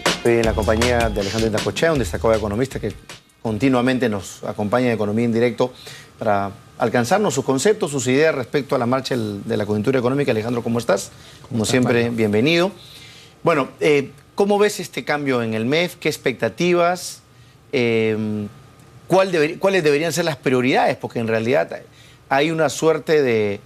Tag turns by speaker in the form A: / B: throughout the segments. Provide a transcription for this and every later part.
A: Estoy en la compañía de Alejandro Indacochea, un destacado economista que continuamente nos acompaña en Economía en Directo para alcanzarnos sus conceptos, sus ideas respecto a la marcha de la coyuntura económica. Alejandro, ¿cómo estás? Como siempre, Mario, bienvenido. Bueno, ¿cómo ves este cambio en el MEF? ¿Qué expectativas? ¿Cuáles deberían ser las prioridades? Porque en realidad hay una suerte de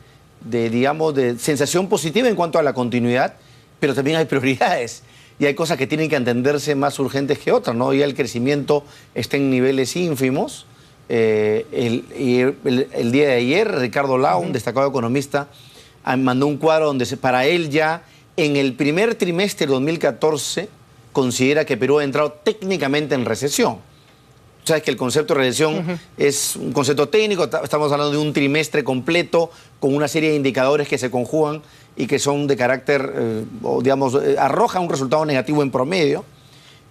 A: sensación positiva en cuanto a la continuidad, pero también hay prioridades. Y hay cosas que tienen que atenderse más urgentes que otras, ¿no? Ya el crecimiento está en niveles ínfimos. El día de ayer, Ricardo Lau, un destacado economista, mandó un cuadro donde para él ya en el primer trimestre de 2014 considera que Perú ha entrado técnicamente en recesión. Sabes que el concepto de recesión es un concepto técnico, estamos hablando de un trimestre completo con una serie de indicadores que se conjugan y que son de carácter, arrojan un resultado negativo en promedio,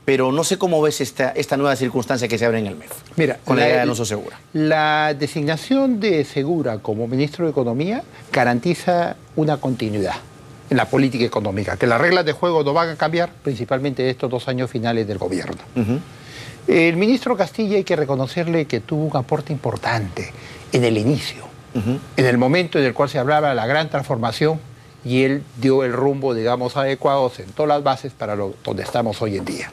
A: pero no sé cómo ves esta nueva circunstancia que se abre en el MEF.
B: Mira,
A: con la idea de Alonso Segura.
B: La designación de Segura como ministro de Economía garantiza una continuidad en la política económica, que las reglas de juego no van a cambiar, principalmente estos 2 años finales del gobierno. El ministro Castilla hay que reconocerle que tuvo un aporte importante en el inicio, en el momento en el cual se hablaba de la gran transformación, y él dio el rumbo, digamos, adecuado, sentó las bases para donde estamos hoy en día.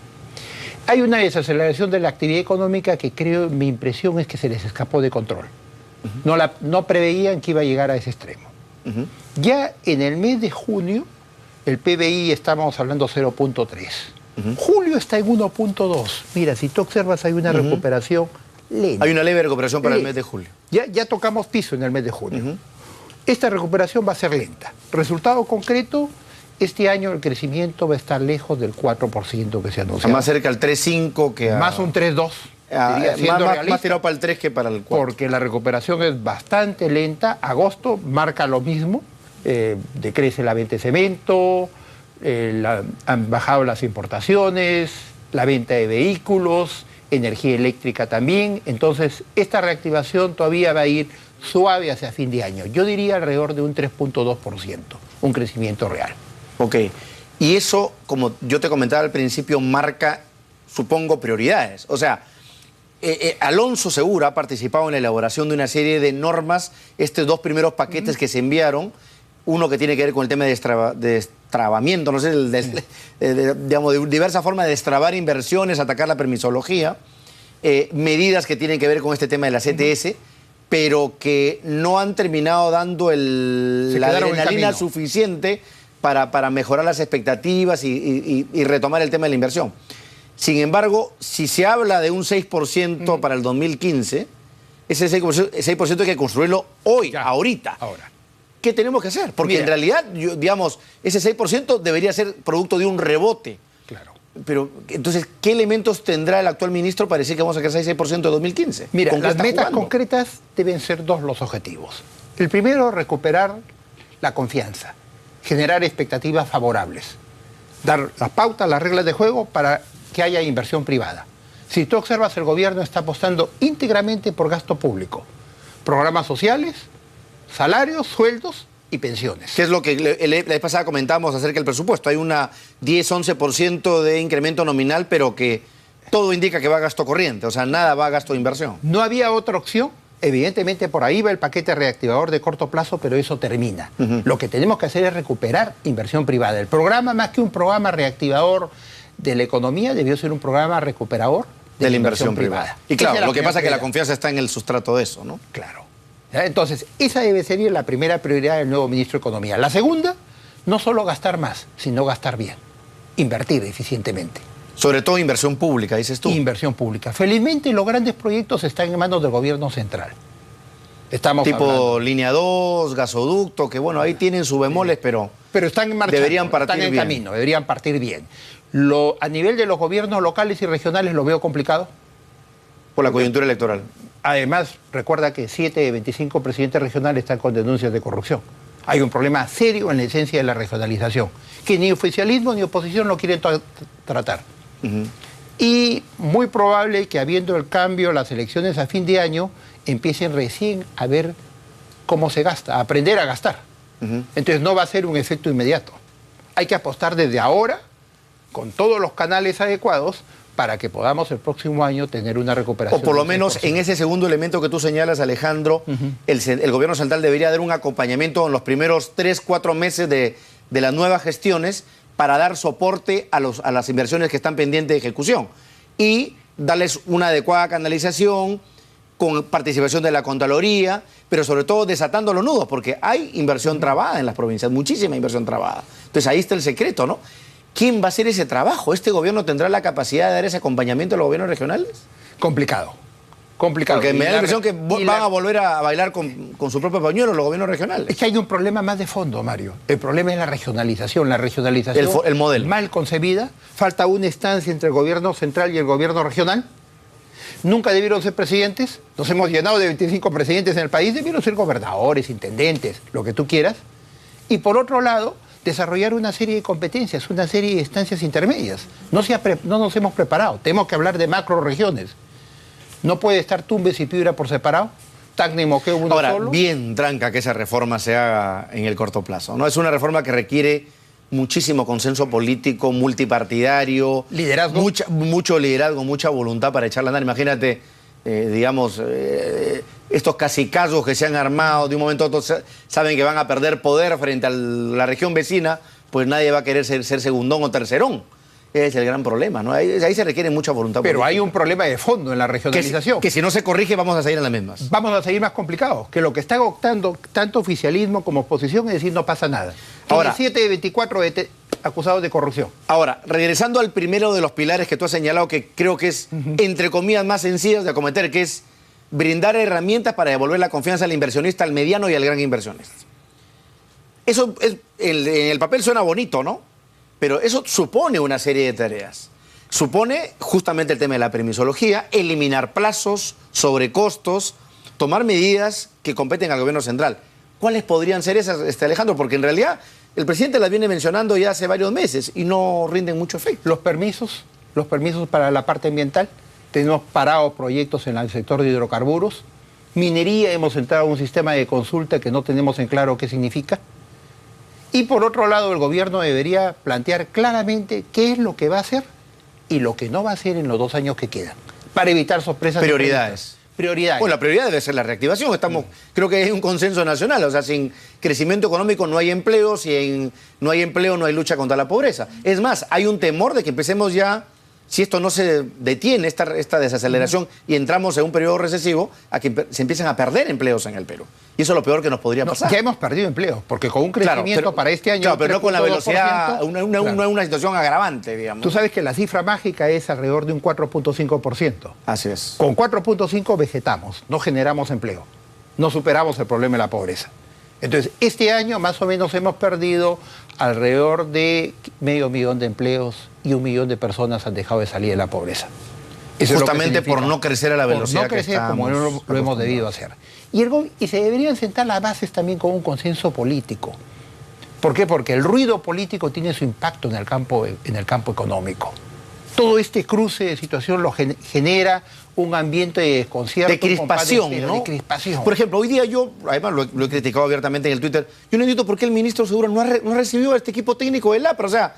B: Hay una desaceleración de la actividad económica que creo, mi impresión es que se les escapó de control. No preveían que iba a llegar a ese extremo. Ya en el mes de junio, el PBI estamos hablando 0.3. Julio está en 1.2. Mira, si tú observas, hay una recuperación lenta.
A: Hay una leve recuperación para el mes de julio.
B: Ya tocamos piso en el mes de junio. Esta recuperación va a ser lenta. Resultado concreto, este año el crecimiento va a estar lejos del 4% que se anunció.
A: Más cerca al 3.5 que a...
B: Más un 3.2.
A: Más tirado para el 3 que para el 4.
B: Porque la recuperación es bastante lenta. Agosto marca lo mismo. Decrece la venta de cemento, han bajado las importaciones, la venta de vehículos, energía eléctrica también. Entonces, esta reactivación todavía va a ir suave hacia fin de año. Yo diría alrededor de un 3.2%, un crecimiento real.
A: Ok. Y eso, como yo te comentaba al principio, marca, supongo, prioridades. O sea, Alonso Segura ha participado en la elaboración de una serie de normas, estos 2 primeros paquetes que se enviaron, uno que tiene que ver con el tema de destrabamiento, no sé, de diversas formas de destrabar inversiones, atacar la permisología, medidas que tienen que ver con este tema de la CTS, pero que no han terminado dando la adrenalina suficiente para mejorar las expectativas y retomar el tema de la inversión. Sin embargo, si se habla de un 6% para el 2015, ese 6% hay que construirlo hoy, ahorita.
B: Ahora.
A: ¿Qué tenemos que hacer? Porque en realidad, ese 6% debería ser producto de un rebote.
B: Claro.
A: Pero, entonces, ¿qué elementos tendrá el actual ministro para decir que vamos a crecer 6% en 2015?
B: Mira, las metas concretas deben ser 2 los objetivos. El primero, recuperar la confianza, generar expectativas favorables, dar las pautas, las reglas de juego para que haya inversión privada. Si tú observas, el gobierno está apostando íntegramente por gasto público, programas sociales, salarios, sueldos y pensiones.
A: ¿Qué es lo que la vez pasada comentábamos acerca del presupuesto? Hay una 10-11% de incremento nominal, pero que todo indica que va a gasto corriente, o sea, nada va a gasto de inversión.
B: No había otra opción. Evidentemente por ahí va el paquete reactivador de corto plazo, pero eso termina. Lo que tenemos que hacer es recuperar inversión privada. El programa, más que un programa reactivador de la economía, debió ser un programa recuperador de la inversión privada.
A: Y claro, lo que pasa es que la confianza está en el sustrato de eso, ¿no?
B: Claro. Entonces, esa debe ser la primera prioridad del nuevo ministro de Economía. La segunda, no solo gastar más, sino gastar bien, invertir eficientemente.
A: Sobre todo inversión pública, dices tú.
B: Inversión pública. Felizmente los grandes proyectos están en manos del gobierno central.
A: Tipo línea 2, gasoducto, que bueno, ahí tienen sus bemoles, pero
B: están en marcha.
A: Deberían partir
B: están en
A: bien.
B: Camino, deberían partir bien. A nivel de los gobiernos locales y regionales lo veo complicado.
A: Por la coyuntura electoral.
B: Además, recuerda que 7 de 25 presidentes regionales están con denuncias de corrupción. Hay un problema serio en la esencia de la regionalización, que ni oficialismo ni oposición lo quieren tratar. Y muy probable que, habiendo el cambio, las elecciones a fin de año, empiecen recién a ver cómo se gasta, a aprender a gastar. Entonces no va a ser un efecto inmediato. Hay que apostar desde ahora con todos los canales adecuados para que podamos el próximo año tener una recuperación.
A: O por lo menos en ese segundo elemento que tú señalas, Alejandro, el gobierno central debería dar un acompañamiento en los primeros 3, 4 meses de las nuevas gestiones para dar soporte a las inversiones que están pendientes de ejecución y darles una adecuada canalización con participación de la Contraloría, pero sobre todo desatando los nudos, porque hay inversión trabada en las provincias, muchísima inversión trabada. Entonces ahí está el secreto, ¿no? ¿Quién va a hacer ese trabajo? ¿Este gobierno tendrá la capacidad de dar ese acompañamiento a los gobiernos regionales?
B: Complicado. Complicado.
A: Porque me da la impresión que van a volver a bailar con su propio pañuelo los gobiernos regionales.
B: Es que hay un problema más de fondo, Mario. El problema es la regionalización. La regionalización
A: el modelo
B: mal concebida. Falta una instancia entre el gobierno central y el gobierno regional. Nunca debieron ser presidentes. Nos hemos llenado de 25 presidentes en el país. Debieron ser gobernadores, intendentes, lo que tú quieras. Y por otro lado, desarrollar una serie de competencias, una serie de instancias intermedias. No nos hemos preparado. Tenemos que hablar de macroregiones. No puede estar Tumbes y Piura por separado. Tacna y Moquegua uno
A: Ahora,
B: solo.
A: bien tranca que esa reforma se haga en el corto plazo, ¿no? Es una reforma que requiere muchísimo consenso político, multipartidario.
B: Liderazgo.
A: Mucho liderazgo, mucha voluntad para echarla a andar. Imagínate, estos cacicazgos que se han armado, de un momento a otro saben que van a perder poder frente a la región vecina, pues nadie va a querer ser segundón o tercerón. Ese es el gran problema, ¿no? Ahí se requiere mucha voluntad política.
B: Pero hay un problema de fondo en la regionalización.
A: Que si no se corrige vamos a seguir en las mismas.
B: Vamos a seguir más complicados. Que lo que está optando tanto oficialismo como oposición es decir no pasa nada. Ahora, 7 de 24 acusados de corrupción.
A: Ahora, regresando al primero de los pilares que tú has señalado, que creo que es, entre comillas, más sencillo de acometer, que es brindar herramientas para devolver la confianza al inversionista, al mediano y al gran inversionista. Eso en el papel suena bonito, ¿no? Pero eso supone una serie de tareas. Supone justamente el tema de la permisología, eliminar plazos, sobrecostos, tomar medidas que competen al gobierno central. ¿Cuáles podrían ser esas, Alejandro? Porque en realidad el presidente las viene mencionando ya hace varios meses y no rinden mucho efecto.
B: Los permisos para la parte ambiental. Tenemos parados proyectos en el sector de hidrocarburos. Minería, hemos entrado a un sistema de consulta que no tenemos en claro qué significa. Y por otro lado, el gobierno debería plantear claramente qué es lo que va a hacer y lo que no va a hacer en los 2 años que quedan, para evitar sorpresas.
A: Prioridades.
B: Prioridades.
A: Bueno, la prioridad debe ser la reactivación. Creo que hay un consenso nacional. O sea, sin crecimiento económico no hay empleo, no hay empleo no hay lucha contra la pobreza. Es más, hay un temor de que empecemos ya, si esto no se detiene, esta desaceleración, y entramos en un periodo recesivo, a que se empiecen a perder empleos en el Perú. Y eso es lo peor que nos podría pasar.
B: Ya hemos perdido empleos, porque con un crecimiento para este año...
A: Claro, pero no con la velocidad, una situación agravante, digamos.
B: Tú sabes que la cifra mágica es alrededor de un 4.5%.
A: Así es.
B: Con 4.5 vegetamos, no generamos empleo, no superamos el problema de la pobreza. Entonces, este año más o menos hemos perdido alrededor de 500.000 de empleos y 1 millón de personas han dejado de salir de la pobreza.
A: Eso justamente por no crecer a la velocidad
B: por no crecer como lo hemos debido hacer. Y se deberían sentar las bases también con un consenso político. ¿Por qué? Porque el ruido político tiene su impacto en el campo económico. Todo este cruce de situación lo genera un ambiente de desconcierto.
A: De crispación, ¿no?
B: De crispación.
A: Por ejemplo, hoy día yo, además lo he criticado abiertamente en el Twitter, yo no entiendo por qué el ministro Segura no ha recibido a este equipo técnico del APRA. O sea,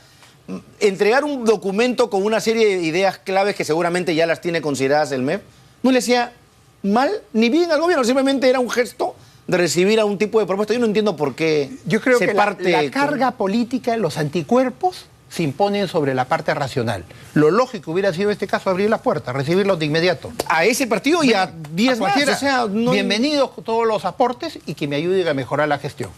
A: entregar un documento con una serie de ideas claves que seguramente ya las tiene consideradas el MEF, no le hacía mal ni bien al gobierno, simplemente era un gesto de recibir a un tipo de propuesta. Yo no entiendo por qué
B: yo creo que la carga política, los anticuerpos se imponen sobre la parte racional. Lo lógico hubiera sido en este caso abrir las puertas, recibirlos de inmediato.
A: A ese partido y a 10 más. O sea,
B: bienvenidos todos los aportes y que me ayuden a mejorar la gestión.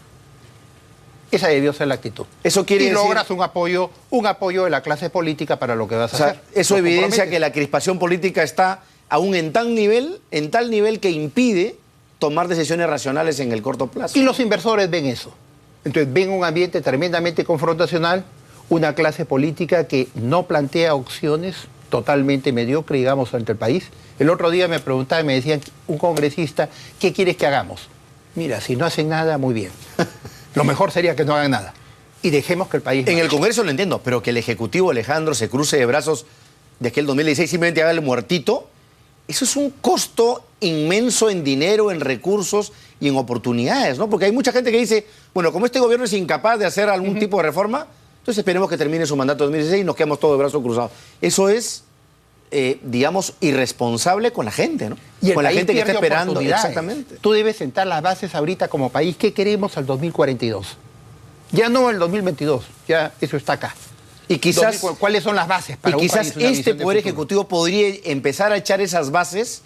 B: Esa debió ser la actitud.
A: Eso quiere decir...
B: logras un apoyo de la clase política para lo que vas a hacer.
A: Eso evidencia que la crispación política está aún en tal nivel que impide tomar decisiones racionales en el corto plazo.
B: Y los inversores ven eso. Entonces ven un ambiente tremendamente confrontacional, una clase política que no plantea opciones, totalmente mediocre, digamos, ante el país. El otro día me preguntaban, me decían, un congresista, ¿qué quieres que hagamos? Mira, si no hacen nada, muy bien. Lo mejor sería que no hagan nada. Y dejemos que el país...
A: En el Congreso lo entiendo, pero que el Ejecutivo, Alejandro, se cruce de brazos de aquel 2016 simplemente haga el muertito, eso es un costo inmenso en dinero, en recursos y en oportunidades, ¿no? Porque hay mucha gente que dice, bueno, como este gobierno es incapaz de hacer algún tipo de reforma, Entonces esperemos que termine su mandato en 2016 y nos quedamos todos de brazos cruzados. Eso es, digamos, irresponsable con la gente, ¿no?
B: Y el
A: con la
B: país
A: gente que está
B: pierde
A: esperando.
B: oportunidades.
A: Exactamente.
B: Tú debes sentar las bases ahorita como país. ¿Qué queremos al 2042? Ya no el 2022, ya eso está acá.
A: Y quizás,
B: ¿cuáles son las bases para
A: y
B: un
A: quizás
B: país, una
A: este
B: visión de
A: Poder
B: futuro?
A: Ejecutivo podría empezar a echar esas bases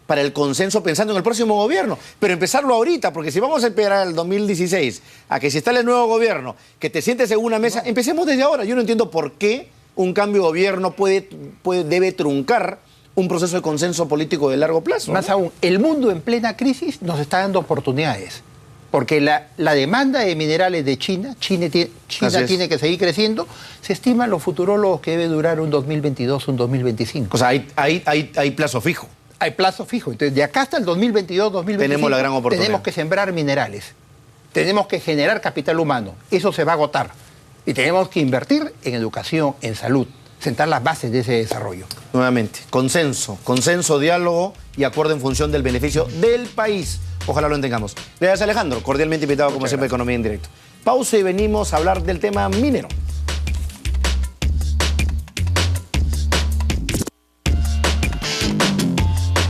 A: para el consenso pensando en el próximo gobierno, pero empezarlo ahorita, porque si vamos a esperar al 2016 a que se instale el nuevo gobierno, que te sientes en una mesa, empecemos desde ahora. Yo no entiendo por qué un cambio de gobierno debe truncar un proceso de consenso político de largo plazo.
B: Más aún, el mundo en plena crisis nos está dando oportunidades. Porque la demanda de minerales de China tiene que seguir creciendo. Se estiman los futurólogos que debe durar un 2022, un 2025.
A: O sea, hay plazo fijo.
B: Hay plazo fijo. Entonces, de acá hasta el 2022, 2025,
A: tenemos la gran oportunidad.
B: Tenemos que sembrar minerales. Tenemos que generar capital humano. Eso se va a agotar. Y tenemos que invertir en educación, en salud, sentar las bases de ese desarrollo.
A: Nuevamente, consenso, diálogo y acuerdo en función del beneficio del país. Ojalá lo tengamos. Gracias, Alejandro. Cordialmente invitado, como siempre, a Economía en Directo. Pausa y venimos a hablar del tema minero.